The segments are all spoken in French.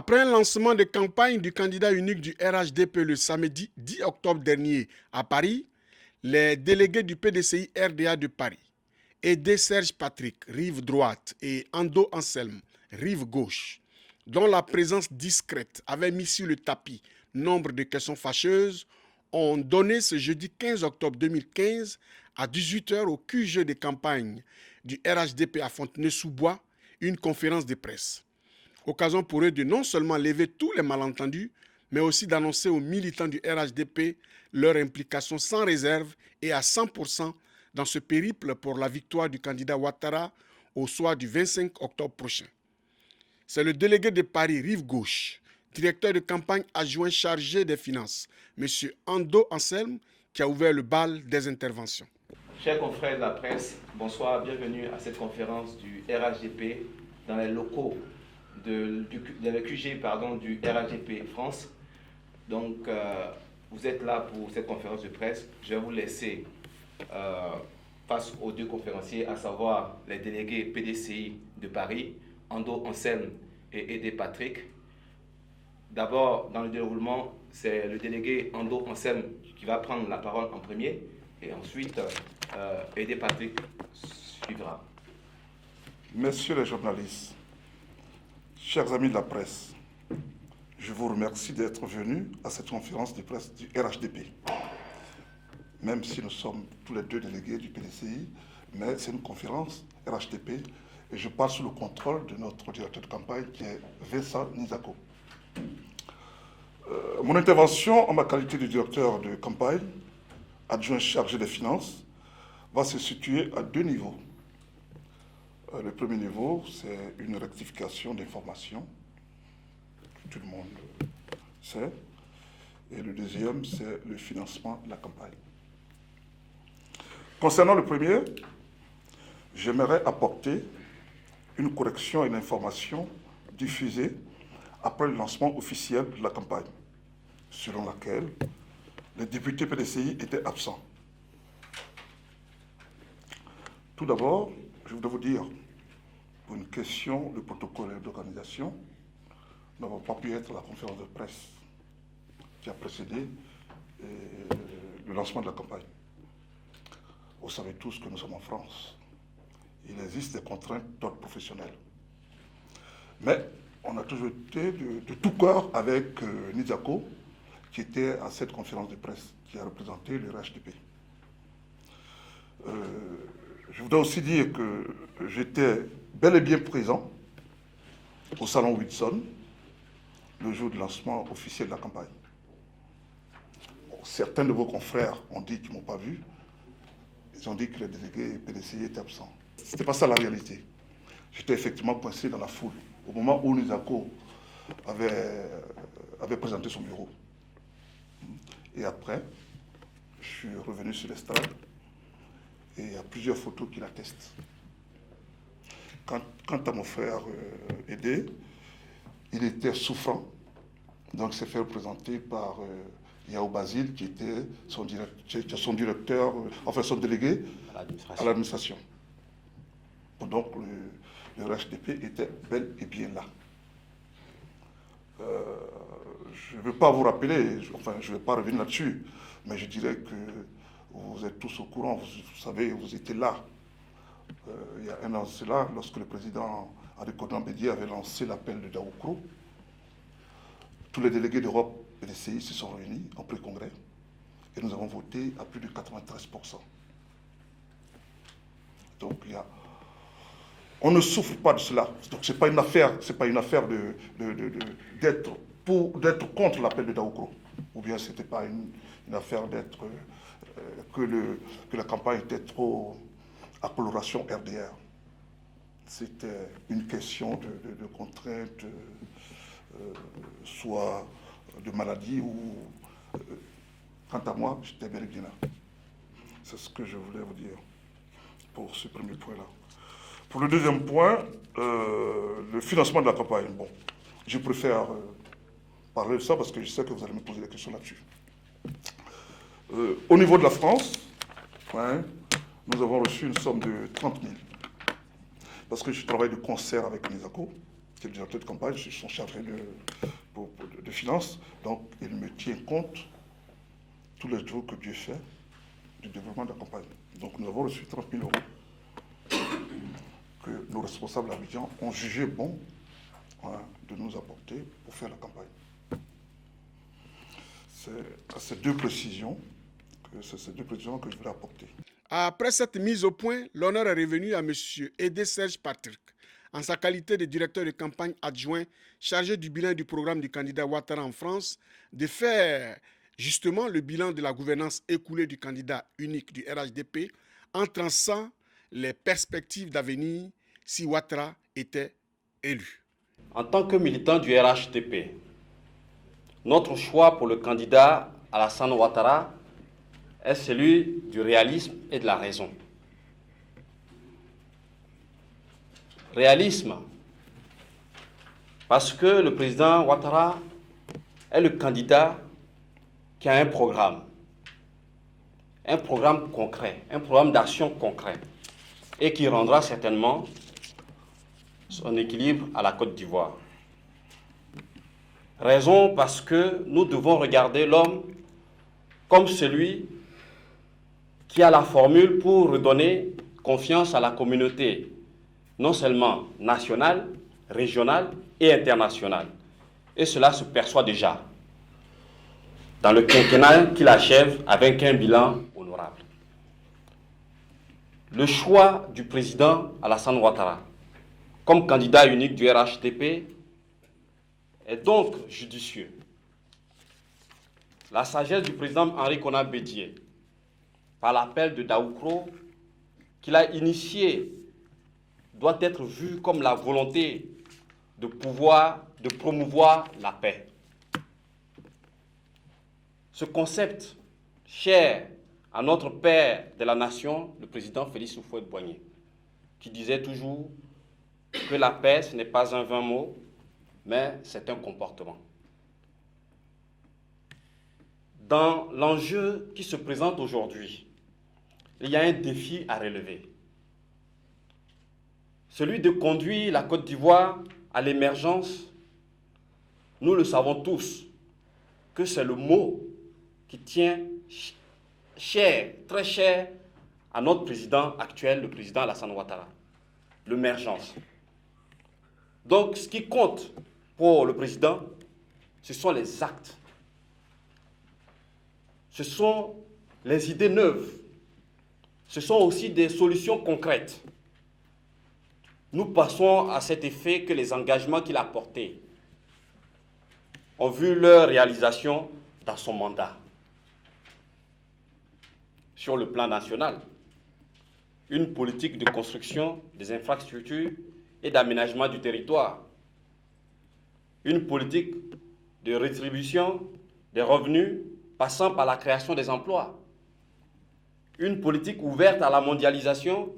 Après un lancement de campagne du candidat unique du RHDP le samedi 10 octobre dernier à Paris, les délégués du PDCI RDA de Paris, aidés Serge Patrick, rive droite, et Ando Anselme, rive gauche, dont la présence discrète avait mis sur le tapis nombre de questions fâcheuses, ont donné ce jeudi 15 octobre 2015 à 18h au QG de campagne du RHDP à Fontenay-sous-Bois une conférence de presse. Occasion pour eux de non seulement lever tous les malentendus, mais aussi d'annoncer aux militants du RHDP leur implication sans réserve et à 100% dans ce périple pour la victoire du candidat Ouattara au soir du 25 octobre prochain. C'est le délégué de Paris, rive gauche, directeur de campagne adjoint chargé des finances, M. Ando Anselme, qui a ouvert le bal des interventions. Chers confrères de la presse, bonsoir, bienvenue à cette conférence du RHDP dans les locaux de la QG du RHDP France. Donc, vous êtes là pour cette conférence de presse. Je vais vous laisser face aux deux conférenciers, à savoir les délégués PDCI de Paris, Ando Anselme et Aidé Patrick. D'abord, dans le déroulement, c'est le délégué Ando Anselme qui va prendre la parole en premier, et ensuite, Aidé Patrick suivra. Messieurs les journalistes, chers amis de la presse, je vous remercie d'être venus à cette conférence de presse du RHDP. Même si nous sommes tous les deux délégués du PDCI, mais c'est une conférence RHDP et je parle sous le contrôle de notre directeur de campagne qui est Vincent Nizako. Mon intervention en ma qualité de directeur de campagne, adjoint chargé des finances, va se situer à deux niveaux. Le premier niveau, c'est une rectification d'informations, que tout le monde sait. Et le deuxième, c'est le financement de la campagne. Concernant le premier, j'aimerais apporter une correction et une information diffusée après le lancement officiel de la campagne, selon laquelle les députés PDCI étaient absents. Tout d'abord, je voudrais vous dire, pour une question de protocole et d'organisation, nous n'avons pas pu être à la conférence de presse qui a précédé le lancement de la campagne. Vous savez tous que nous sommes en France. Il existe des contraintes d'ordre professionnel. Mais on a toujours été de tout cœur avec Nizako, qui était à cette conférence de presse, qui a représenté le RHDP. Je voudrais aussi dire que j'étais bel et bien présent au salon Wilson, le jour du lancement officiel de la campagne. Bon, certains de vos confrères ont dit qu'ils ne m'ont pas vu. Ils ont dit que les délégués PDCI étaient absents. Ce n'était pas ça la réalité. J'étais effectivement coincé dans la foule au moment où Nizako avait présenté son bureau. Et après, je suis revenu sur l'estrade et il y a plusieurs photos qui l'attestent. Quant à mon frère Aidé, il était souffrant, donc il s'est fait représenter par Yao Basile, qui était son directeur, enfin son délégué à l'administration. Donc le RHDP était bel et bien là. Je ne veux pas vous rappeler, enfin je ne vais pas revenir là-dessus, mais je dirais que vous êtes tous au courant, vous savez, vous étiez là. Il y a un an de cela, lorsque le président Henri Konan Bédié avait lancé l'appel de Daoukro, tous les délégués d'Europe et des CI se sont réunis en pré-congrès et nous avons voté à plus de 93%. Donc on ne souffre pas de cela. Donc c'est pas une affaire d'être contre l'appel de Daoukro. Ou bien c'était pas une affaire d'être que la campagne était trop à coloration RDR. C'était une question de contrainte, soit de maladie ou... quant à moi, j'étais bel et bien là. C'est ce que je voulais vous dire pour ce premier point-là. Pour le deuxième point, le financement de la campagne. Bon, je préfère parler de ça parce que je sais que vous allez me poser des questions là-dessus. Au niveau de la France, nous avons reçu une somme de 30 000. Parce que je travaille de concert avec Nizako. qui est le directeur de campagne, je suis son chargé de finances. Donc, il me tient compte tous les jours que Dieu fait du développement de la campagne. Donc, nous avons reçu 30 000 euros que nos responsables d'Abidjan ont jugé bon de nous apporter pour faire la campagne. C'est ces deux précisions que je voulais apporter. Après cette mise au point, l'honneur est revenu à M. Aidé Serge Patrick, en sa qualité de directeur de campagne adjoint chargé du bilan du programme du candidat Ouattara en France, de faire justement le bilan de la gouvernance écoulée du candidat unique du RHDP en traçant les perspectives d'avenir si Ouattara était élu. En tant que militant du RHDP, notre choix pour le candidat Alassane Ouattara est celui du réalisme et de la raison. Réalisme, parce que le président Ouattara est le candidat qui a un programme concret, un programme d'action concret, et qui rendra certainement son équilibre à la Côte d'Ivoire. Raison, parce que nous devons regarder l'homme comme celui qui a la formule pour redonner confiance à la communauté, non seulement nationale, régionale et internationale. Et cela se perçoit déjà dans le quinquennat qu'il achève avec un bilan honorable. Le choix du président Alassane Ouattara comme candidat unique du RHDP est donc judicieux. La sagesse du président Henri Konan Bédié, par l'appel de Daoukro qu'il a initié, doit être vue comme la volonté de promouvoir la paix. Ce concept cher à notre père de la nation, le président Félix Houphouët-Boigny, qui disait toujours que la paix, ce n'est pas un vain mot, mais c'est un comportement. Dans l'enjeu qui se présente aujourd'hui, il y a un défi à relever. Celui de conduire la Côte d'Ivoire à l'émergence, nous le savons tous, que c'est le mot qui tient cher, très cher à notre président actuel, le président Alassane Ouattara. L'émergence. Donc, ce qui compte pour le président, ce sont les actes. Ce sont les idées neuves. Ce sont aussi des solutions concrètes. Nous passons à cet effet que les engagements qu'il a portés ont vu leur réalisation dans son mandat. Sur le plan national, une politique de construction des infrastructures et d'aménagement du territoire, une politique de rétribution des revenus passant par la création des emplois, une politique ouverte à la mondialisation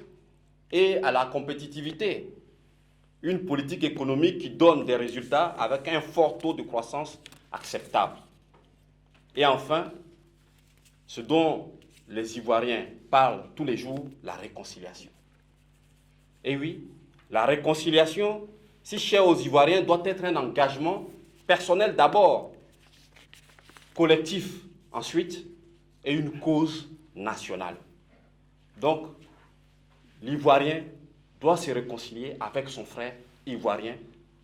et à la compétitivité, une politique économique qui donne des résultats avec un fort taux de croissance acceptable. Et enfin, ce dont les Ivoiriens parlent tous les jours, la réconciliation. Et oui, la réconciliation, si chère aux Ivoiriens, doit être un engagement personnel d'abord, collectif ensuite, et une cause nationale. Donc, l'Ivoirien doit se réconcilier avec son frère ivoirien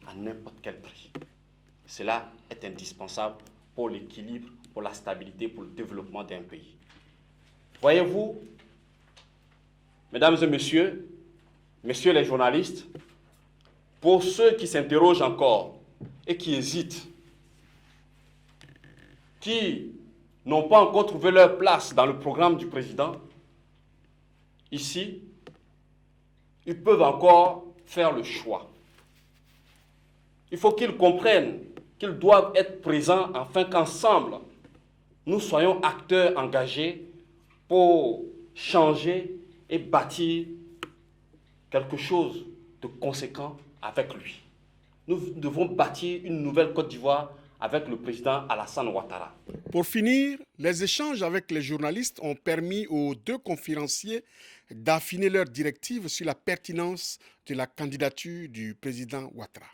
à n'importe quel prix. Cela est indispensable pour l'équilibre, pour la stabilité, pour le développement d'un pays. Voyez-vous, mesdames et messieurs les journalistes, pour ceux qui s'interrogent encore et qui hésitent, qui n'ont pas encore trouvé leur place dans le programme du président, ici, ils peuvent encore faire le choix. Il faut qu'ils comprennent qu'ils doivent être présents afin qu'ensemble, nous soyons acteurs engagés pour changer et bâtir quelque chose de conséquent avec lui. Nous devons bâtir une nouvelle Côte d'Ivoire avec le président Alassane Ouattara. Pour finir, les échanges avec les journalistes ont permis aux deux conférenciers d'affiner leurs directives sur la pertinence de la candidature du président Ouattara.